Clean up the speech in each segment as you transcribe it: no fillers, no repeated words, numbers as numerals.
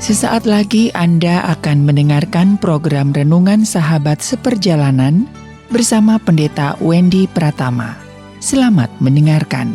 Sesaat lagi Anda akan mendengarkan program Renungan Sahabat Seperjalanan bersama Pendeta Wendy Pratama. Selamat mendengarkan.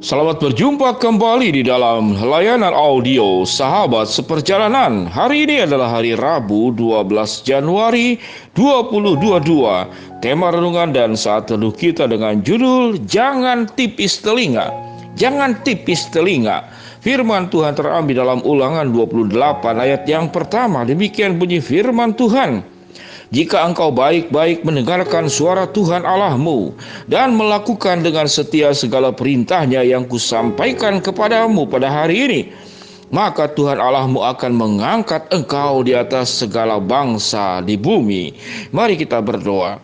Selamat berjumpa kembali di dalam layanan audio Sahabat Seperjalanan. Hari ini adalah hari Rabu 12 Januari 2022. Tema renungan dan saat teduh kita dengan judul Jangan Tipis Telinga. Jangan tipis telinga. Firman Tuhan terambil dalam Ulangan 28 ayat yang pertama. Demikian bunyi firman Tuhan. Jika engkau baik-baik mendengarkan suara Tuhan Allahmu dan melakukan dengan setia segala perintahnya yang kusampaikan kepadamu pada hari ini, maka Tuhan Allahmu akan mengangkat engkau di atas segala bangsa di bumi. Mari kita berdoa.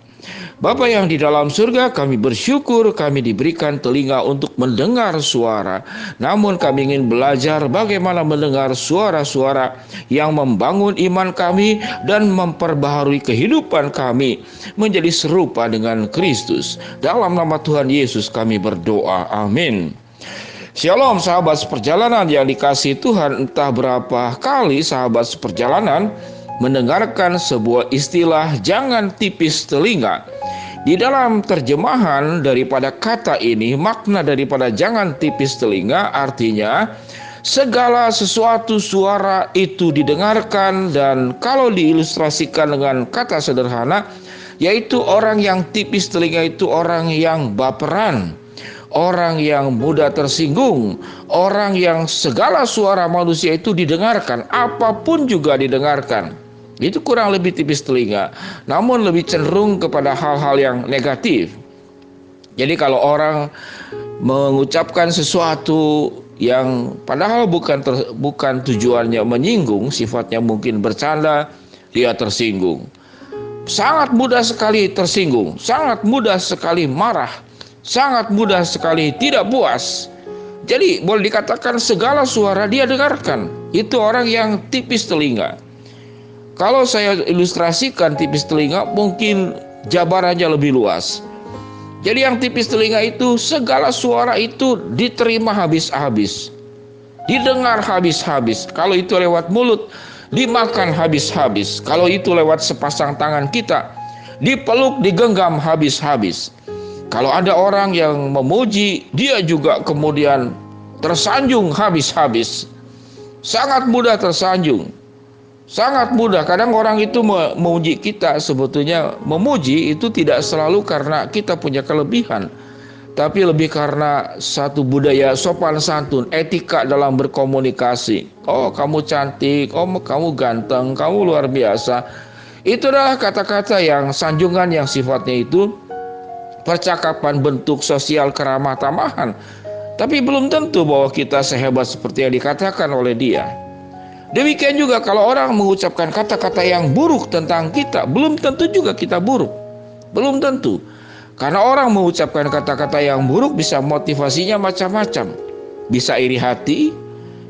Bapa yang di dalam surga, kami bersyukur kami diberikan telinga untuk mendengar suara. Namun kami ingin belajar bagaimana mendengar suara-suara yang membangun iman kami dan memperbaharui kehidupan kami menjadi serupa dengan Kristus. Dalam nama Tuhan Yesus kami berdoa. Amin. Shalom sahabat seperjalanan yang dikasihi Tuhan. Entah berapa kali sahabat seperjalanan mendengarkan sebuah istilah jangan tipis telinga. Di dalam terjemahan daripada kata ini, makna daripada jangan tipis telinga artinya segala sesuatu suara itu didengarkan, dan kalau diilustrasikan dengan kata sederhana, yaitu orang yang tipis telinga itu orang yang baperan, orang yang mudah tersinggung, orang yang segala suara manusia itu didengarkan, apapun juga didengarkan. Itu kurang lebih tipis telinga, namun lebih cenderung kepada hal-hal yang negatif. Jadi kalau orang mengucapkan sesuatu yang padahal bukan tujuannya menyinggung, sifatnya mungkin bercanda, dia tersinggung. Sangat mudah sekali tersinggung, sangat mudah sekali marah, sangat mudah sekali tidak puas. Jadi boleh dikatakan segala suara dia dengarkan. Itu orang yang tipis telinga. Kalau saya ilustrasikan tipis telinga, mungkin jabarannya lebih luas. Jadi yang tipis telinga itu segala suara itu diterima habis-habis, didengar habis-habis. Kalau itu lewat mulut, dimakan habis-habis. Kalau itu lewat sepasang tangan kita, dipeluk, digenggam habis-habis. Kalau ada orang yang memuji, dia juga kemudian tersanjung habis-habis. Sangat mudah tersanjung. Sangat mudah. Kadang orang itu memuji kita, sebetulnya memuji itu tidak selalu karena kita punya kelebihan, tapi lebih karena satu budaya sopan santun, etika dalam berkomunikasi. Oh, kamu cantik, oh kamu ganteng, kamu luar biasa. Itu adalah kata-kata yang sanjungan yang sifatnya itu percakapan bentuk sosial keramah tamahan. Tapi belum tentu bahwa kita sehebat seperti yang dikatakan oleh dia. Demikian juga kalau orang mengucapkan kata-kata yang buruk tentang kita, belum tentu juga kita buruk. Belum tentu. Karena orang mengucapkan kata-kata yang buruk bisa motivasinya macam-macam. Bisa iri hati,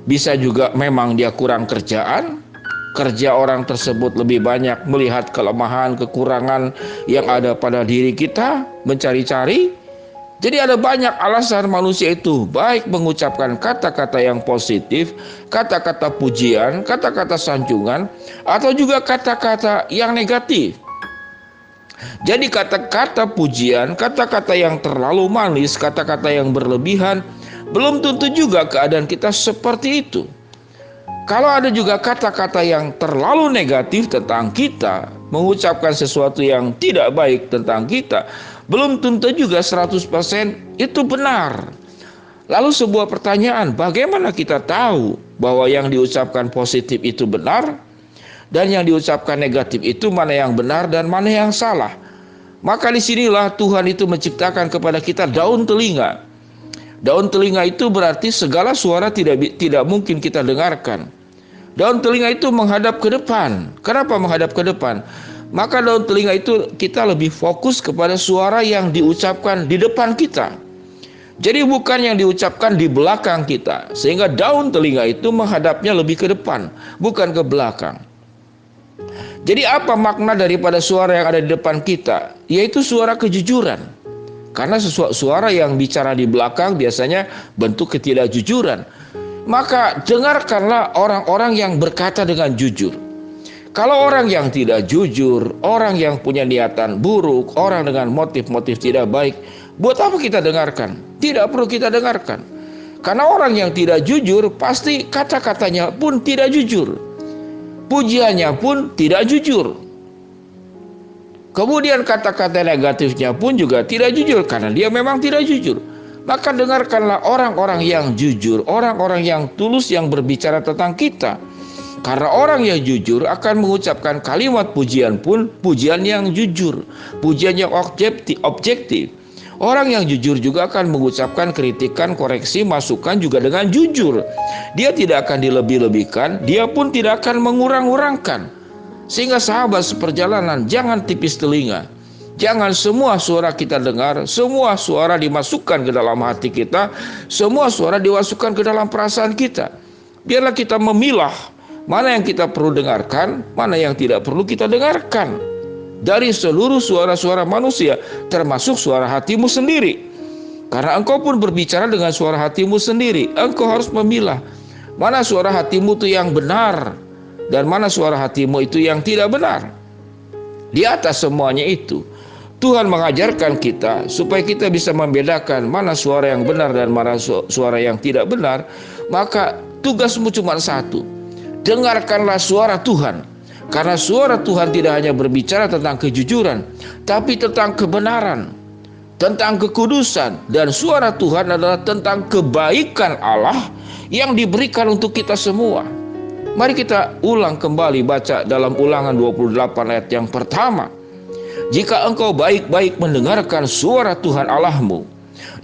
bisa juga memang dia kurang kerjaan. Kerja orang tersebut lebih banyak melihat kelemahan, kekurangan yang ada pada diri kita, mencari-cari. Jadi ada banyak alasan manusia itu baik mengucapkan kata-kata yang positif, kata-kata pujian, kata-kata sanjungan, atau juga kata-kata yang negatif. Jadi kata-kata pujian, kata-kata yang terlalu manis, kata-kata yang berlebihan, belum tentu juga keadaan kita seperti itu. Kalau ada juga kata-kata yang terlalu negatif tentang kita, mengucapkan sesuatu yang tidak baik tentang kita, belum tentu juga 100% itu benar. Lalu sebuah pertanyaan, bagaimana kita tahu bahwa yang diucapkan positif itu benar dan yang diucapkan negatif itu mana yang benar dan mana yang salah? Maka disinilah Tuhan itu menciptakan kepada kita daun telinga. Daun telinga itu berarti segala suara tidak mungkin kita dengarkan. Daun telinga itu menghadap ke depan. Kenapa menghadap ke depan? Maka daun telinga itu kita lebih fokus kepada suara yang diucapkan di depan kita. Jadi bukan yang diucapkan di belakang kita. Sehingga daun telinga itu menghadapnya lebih ke depan, bukan ke belakang. Jadi apa makna daripada suara yang ada di depan kita? Yaitu suara kejujuran. Karena suara yang bicara di belakang biasanya bentuk ketidakjujuran. Maka dengarkanlah orang-orang yang berkata dengan jujur. Kalau orang yang tidak jujur, orang yang punya niatan buruk, orang dengan motif-motif tidak baik, buat apa kita dengarkan? Tidak perlu kita dengarkan. Karena orang yang tidak jujur pasti kata-katanya pun tidak jujur. Pujiannya pun tidak jujur. Kemudian kata-kata negatifnya pun juga tidak jujur karena dia memang tidak jujur. Maka dengarkanlah orang-orang yang jujur, orang-orang yang tulus yang berbicara tentang kita. Karena orang yang jujur akan mengucapkan kalimat pujian pun pujian yang jujur, pujian yang objektif. Orang yang jujur juga akan mengucapkan kritikan, koreksi, masukan juga dengan jujur. Dia tidak akan dilebih-lebihkan, dia pun tidak akan mengurang-urangkan. Sehingga sahabat seperjalanan, jangan tipis telinga. Jangan semua suara kita dengar, semua suara dimasukkan ke dalam hati kita, semua suara dimasukkan ke dalam perasaan kita. Biarlah kita memilah mana yang kita perlu dengarkan, mana yang tidak perlu kita dengarkan. Dari seluruh suara-suara manusia, termasuk suara hatimu sendiri. Karena engkau pun berbicara dengan suara hatimu sendiri. Engkau harus memilah mana suara hatimu itu yang benar dan mana suara hatimu itu yang tidak benar. Di atas semuanya itu, Tuhan mengajarkan kita supaya kita bisa membedakan mana suara yang benar dan mana suara yang tidak benar. Maka tugasmu cuma satu, dengarkanlah suara Tuhan. Karena suara Tuhan tidak hanya berbicara tentang kejujuran, tapi tentang kebenaran, tentang kekudusan. Dan suara Tuhan adalah tentang kebaikan Allah yang diberikan untuk kita semua. Mari kita ulang kembali baca dalam Ulangan 28 ayat yang pertama. Jika engkau baik-baik mendengarkan suara Tuhan Allahmu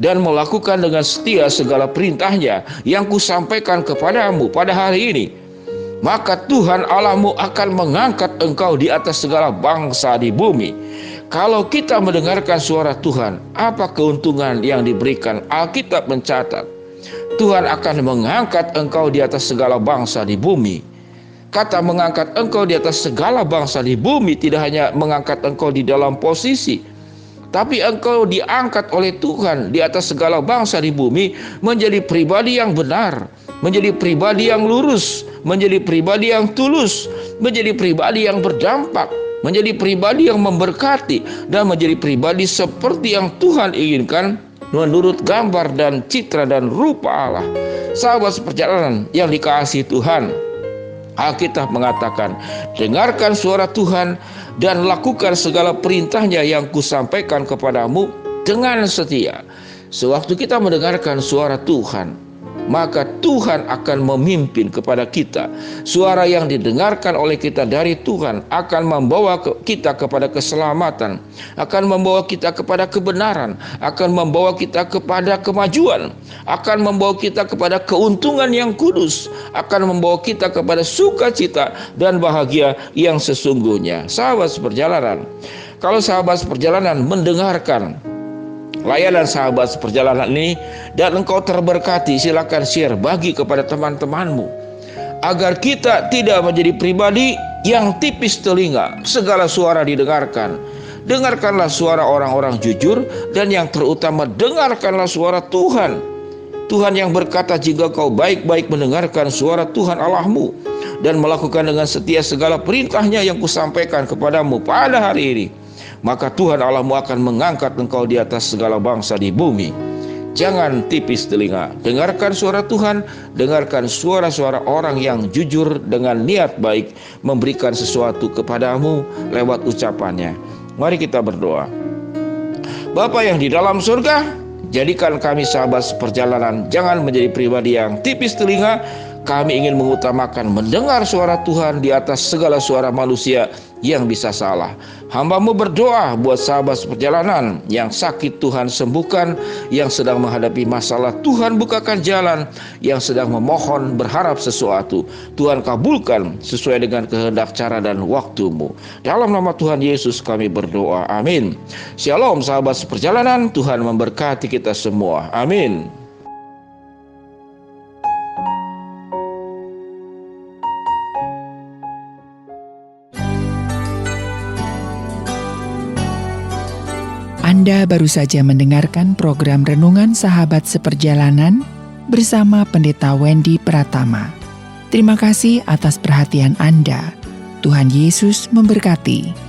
dan melakukan dengan setia segala perintahnya yang kusampaikan kepadamu pada hari ini, maka Tuhan Allahmu akan mengangkat engkau di atas segala bangsa di bumi. Kalau kita mendengarkan suara Tuhan, apa keuntungan yang diberikan? Alkitab mencatat, Tuhan akan mengangkat engkau di atas segala bangsa di bumi. Kata mengangkat engkau di atas segala bangsa di bumi tidak hanya mengangkat engkau di dalam posisi, tapi engkau diangkat oleh Tuhan di atas segala bangsa di bumi menjadi pribadi yang benar, menjadi pribadi yang lurus, menjadi pribadi yang tulus, menjadi pribadi yang berdampak, menjadi pribadi yang memberkati, dan menjadi pribadi seperti yang Tuhan inginkan menurut gambar dan citra dan rupa Allah. Sahabat seperjalanan yang dikasihi Tuhan, Alkitab mengatakan, dengarkan suara Tuhan dan lakukan segala perintahnya yang kusampaikan kepadamu dengan setia. Sewaktu kita mendengarkan suara Tuhan, maka Tuhan akan memimpin kepada kita. Suara yang didengarkan oleh kita dari Tuhan akan membawa kita kepada keselamatan, akan membawa kita kepada kebenaran, akan membawa kita kepada kemajuan, akan membawa kita kepada keuntungan yang kudus, akan membawa kita kepada sukacita dan bahagia yang sesungguhnya. Sahabat seperjalanan, kalau sahabat seperjalanan mendengarkan layanan sahabat seperjalanan ini dan engkau terberkati, silakan share, bagi kepada teman-temanmu, agar kita tidak menjadi pribadi yang tipis telinga, segala suara didengarkan. Dengarkanlah suara orang-orang jujur, dan yang terutama dengarkanlah suara Tuhan. Tuhan yang berkata, jika kau baik-baik mendengarkan suara Tuhan Allahmu dan melakukan dengan setia segala perintahnya yang kusampaikan kepadamu pada hari ini, maka Tuhan Allahmu akan mengangkat engkau di atas segala bangsa di bumi. Jangan tipis telinga, dengarkan suara Tuhan, dengarkan suara-suara orang yang jujur dengan niat baik memberikan sesuatu kepadamu lewat ucapannya. Mari kita berdoa. Bapa yang di dalam surga, jadikan kami sahabat seperjalanan jangan menjadi pribadi yang tipis telinga. Kami ingin mengutamakan mendengar suara Tuhan di atas segala suara manusia yang bisa salah. Hamba-Mu berdoa buat sahabat seperjalanan yang sakit, Tuhan sembuhkan, yang sedang menghadapi masalah, Tuhan bukakan jalan, yang sedang memohon berharap sesuatu, Tuhan kabulkan sesuai dengan kehendak, cara dan waktu-Mu. Dalam nama Tuhan Yesus kami berdoa, amin. Shalom sahabat seperjalanan, Tuhan memberkati kita semua, amin. Anda baru saja mendengarkan program Renungan Sahabat Seperjalanan bersama Pendeta Wendy Pratama. Terima kasih atas perhatian Anda. Tuhan Yesus memberkati.